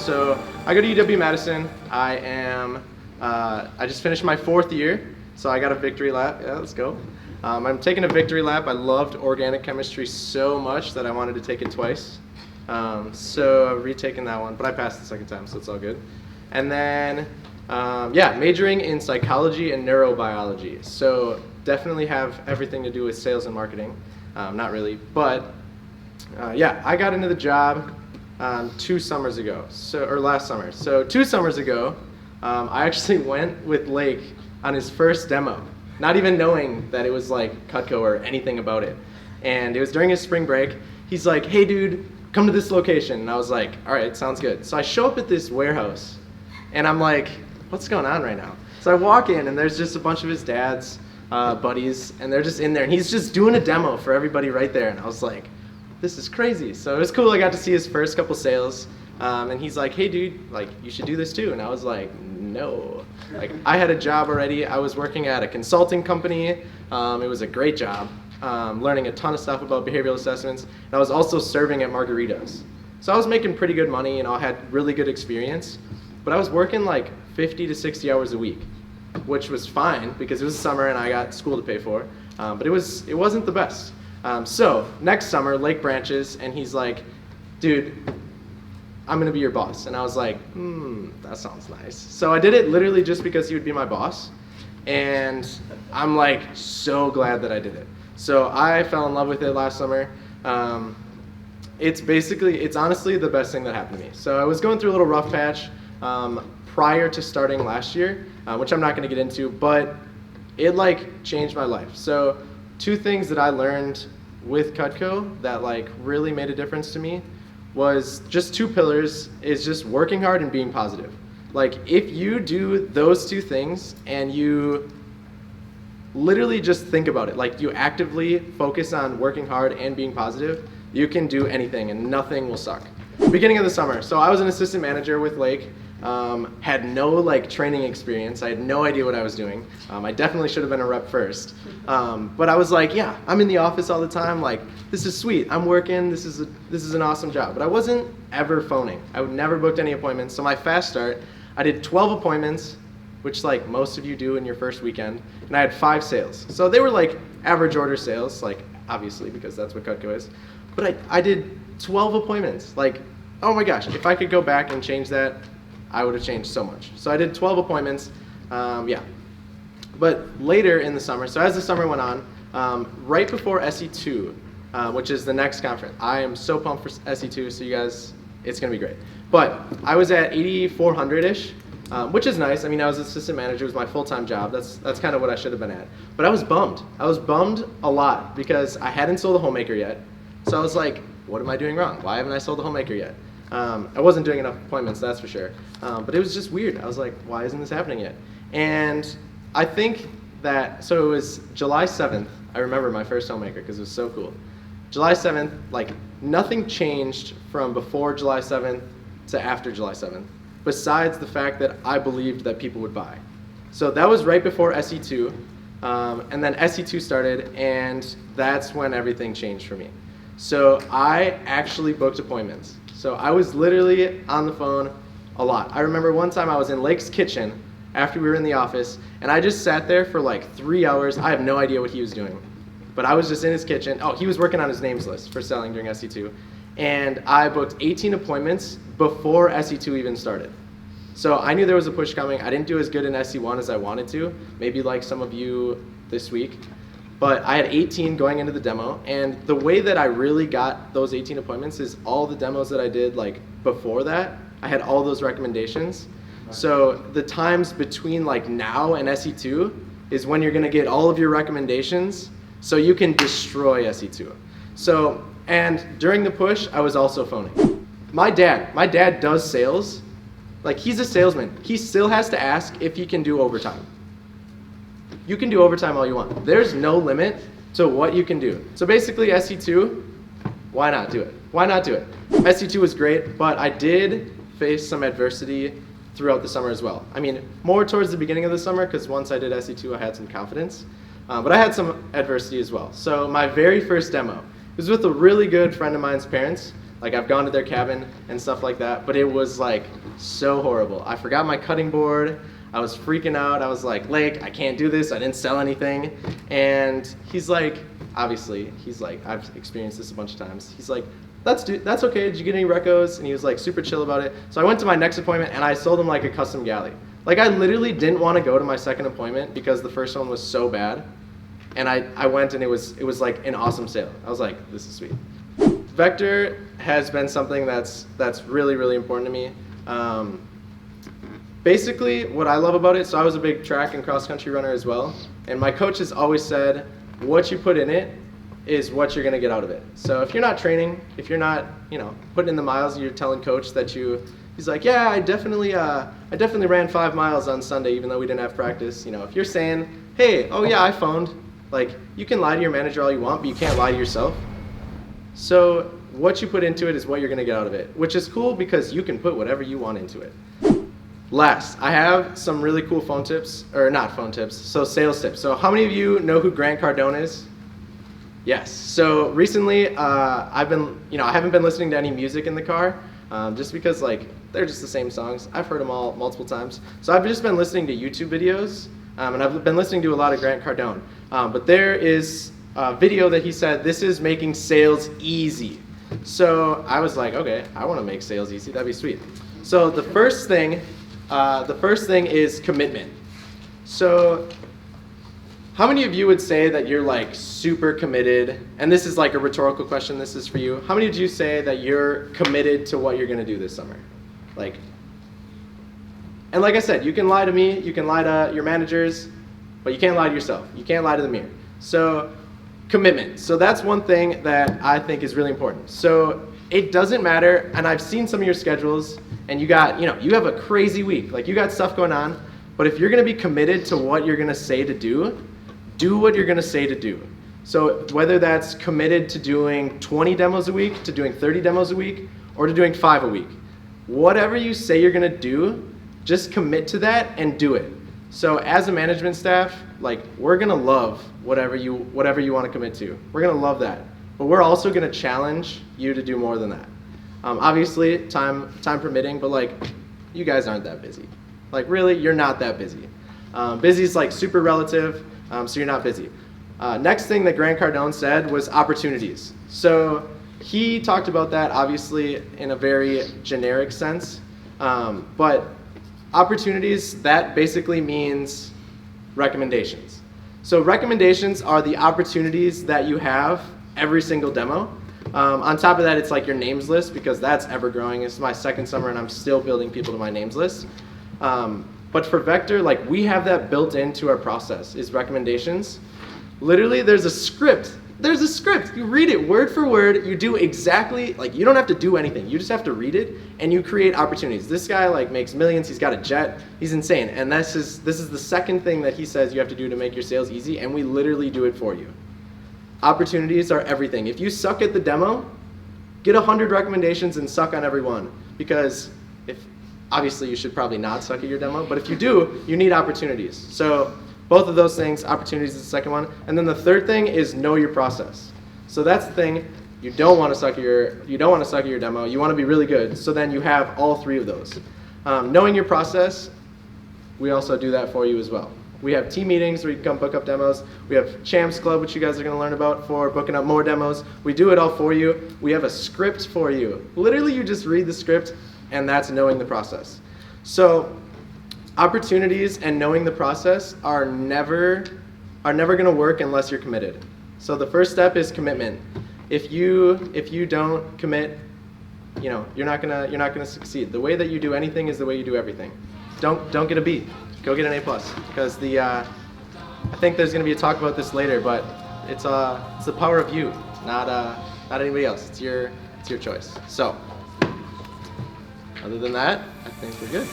So I go to UW-Madison. I just finished my 4th year, so I got a victory lap. Yeah, let's go. I'm taking a victory lap. I loved organic chemistry so much that I wanted to take it twice. So I've retaken that one, but I passed the second time, so it's all good. And then, majoring in psychology and neurobiology. So definitely have everything to do with sales and marketing. Not really, but I got into the job 2 summers ago, last summer. So 2 summers ago, I actually went with Lake on his first demo, not even knowing that it was like CutCo or anything about it. And it was during his spring break. He's like, "Hey dude, come to this location." And I was like, "All right, sounds good." So I show up at this warehouse and I'm like, what's going on right now? So I walk in and there's just a bunch of his dad's buddies, and they're just in there and he's just doing a demo for everybody right there. And I was like, this is crazy. So it was cool. I got to see his first couple sales. And he's like, "Hey dude, like you should do this too." And I was like, no. Like I had a job already. I was working at a consulting company. It was a great job, learning a ton of stuff about behavioral assessments. And I was also serving at margaritas. So I was making pretty good money, and I had really good experience. But I was working like 50 to 60 hours a week, which was fine because it was summer and I got school to pay for. But it wasn't the best. So next summer, Lake branches, and he's like, "Dude, I'm gonna be your boss." And I was like, that sounds nice. So I did it literally just because he would be my boss. And I'm like so glad that I did it. So I fell in love with it last summer. It's honestly the best thing that happened to me. So I was going through a little rough patch prior to starting last year, which I'm not gonna get into, but it like changed my life. So 2 things that I learned with CutCo that like really made a difference to me was just 2 pillars, is just working hard and being positive. Like if you do those 2 things and you literally just think about it, like you actively focus on working hard and being positive, you can do anything and nothing will suck. Beginning of the summer, so I was an assistant manager with Lake. Had no like training experience. I had no idea what I was doing. I definitely should have been a rep first. But I was like, yeah, I'm in the office all the time. Like, this is sweet. I'm working. This is an awesome job. But I wasn't ever phoning. I would never booked any appointments. So my fast start, I did 12 appointments, which like most of you do in your first weekend, and I had 5 sales. So they were like average order sales, like obviously because that's what CutCo is. But I did 12 appointments. Like, oh my gosh, if I could go back and change that, I would have changed so much. So I did 12 appointments, But later in the summer, so as the summer went on, right before SE2, which is the next conference, I am so pumped for SE2, so you guys, it's gonna be great. But I was at 8,400-ish, which is nice. I mean, I was assistant manager, it was my full-time job. That's kind of what I should have been at. But I was bummed. I was bummed a lot because I hadn't sold a homemaker yet. So I was like, what am I doing wrong? Why haven't I sold a homemaker yet? I wasn't doing enough appointments, that's for sure. But it was just weird. I was like, why isn't this happening yet? And I think that, so it was July 7th. I remember my first homemaker because it was so cool. July 7th, like nothing changed from before July 7th to after July 7th, besides the fact that I believed that people would buy. So that was right before SE2. And then SE2 started, and that's when everything changed for me. So I actually booked appointments. So I was literally on the phone a lot. I remember one time I was in Lake's kitchen after we were in the office, and I just sat there for like 3 hours. I have no idea what he was doing, but I was just in his kitchen. Oh, he was working on his names list for selling during SE2. And I booked 18 appointments before SE2 even started. So I knew there was a push coming. I didn't do as good in SE1 as I wanted to, maybe like some of you this week. But I had 18 going into the demo, and the way that I really got those 18 appointments is all the demos that I did like before that, I had all those recommendations. So the times between like now and SE2 is when you're gonna get all of your recommendations so you can destroy SE2. So, and during the push, I was also phoning. My dad does sales. Like he's a salesman. He still has to ask if he can do overtime. You can do overtime all you want. There's no limit to what you can do. So basically SE2, why not do it? Why not do it? SE2 was great, but I did face some adversity throughout the summer as well. I mean, more towards the beginning of the summer, because once I did SE2, I had some confidence. But I had some adversity as well. So my very first demo was with a really good friend of mine's parents. Like I've gone to their cabin and stuff like that, but it was like so horrible. I forgot my cutting board. I was freaking out. I was like, Lake, I can't do this. I didn't sell anything. And he's like, obviously, he's like, I've experienced this a bunch of times. He's like, that's okay. Did you get any recos? And he was like super chill about it. So I went to my next appointment and I sold him like a custom galley. Like I literally didn't want to go to my second appointment because the first one was so bad. And I went and it was like an awesome sale. I was like, this is sweet. Vector has been something that's really, really important to me. Basically, what I love about it, so I was a big track and cross-country runner as well, and my coach has always said, what you put in it is what you're going to get out of it. So if you're not training, if you're not, putting in the miles, you're telling coach that he's like, yeah, I definitely ran 5 miles on Sunday even though we didn't have practice. If you're saying, hey, oh yeah, I phoned, like, you can lie to your manager all you want, but you can't lie to yourself. So what you put into it is what you're going to get out of it, which is cool because you can put whatever you want into it. Last, I have some really cool phone tips, or not phone tips, so sales tips. So how many of you know who Grant Cardone is? Yes. So recently, I haven't been listening to any music in the car, just because like they're just the same songs. I've heard them all multiple times. So I've just been listening to YouTube videos, and I've been listening to a lot of Grant Cardone. But there is a video that he said, this is making sales easy. So I was like, okay, I want to make sales easy. That'd be sweet. So the first thing is commitment. So how many of you would say that you're like super committed? And this is like a rhetorical question. This is for you. How many of you say that you're committed to what you're going to do this summer? And like I said, you can lie to me, you can lie to your managers, but you can't lie to yourself. You can't lie to the mirror. So commitment. So that's one thing that I think is really important. So it doesn't matter, and I've seen some of your schedules, and you have a crazy week. Like you got stuff going on, but if you're gonna be committed to what you're gonna say to do what you're gonna say to do. So whether that's committed to doing 20 demos a week, to doing 30 demos a week, or to doing 5 a week, whatever you say you're gonna do, just commit to that and do it. So as a management staff, like we're gonna love whatever you want to commit to. We're gonna love that, but we're also gonna challenge you to do more than that. Obviously, time permitting, but like you guys aren't that busy. Like really, you're not that busy. Busy is like super relative, so you're not busy. Next thing that Grant Cardone said was opportunities. So he talked about that obviously in a very generic sense, but opportunities, that basically means recommendations. So recommendations are the opportunities that you have every single demo. On top of that, it's like your names list, because that's ever growing. It's my second summer and I'm still building people to my names list. But for Vector, like we have that built into our process, is recommendations. Literally, there's a script. You read it word for word. You do exactly, like you don't have to do anything. You just have to read it and you create opportunities. This guy like makes millions. He's got a jet. He's insane. And this is the second thing that he says you have to do to make your sales easy, and we literally do it for you. Opportunities are everything. If you suck at the demo, get 100 recommendations and suck on every one, because obviously you should probably not suck at your demo, but if you do, you need opportunities. So both of those things, opportunities is the second one. And then the third thing is know your process. So that's the thing. You don't want to suck at your demo. You want to be really good. So then you have all three of those. Knowing your process, we also do that for you as well. We have team meetings where you can come book up demos. We have Champs Club, which you guys are going to learn about, for booking up more demos. We do it all for you. We have a script for you. Literally, you just read the script, and that's knowing the process. So opportunities and knowing the process are never going to work unless you're committed. So the first step is commitment. If you don't commit, you're not gonna succeed. The way that you do anything is the way you do everything. Don't get a B. Go get an A+, because I think there's gonna be a talk about this later, but it's the power of you, not anybody else. It's your choice. So other than that, I think we're good.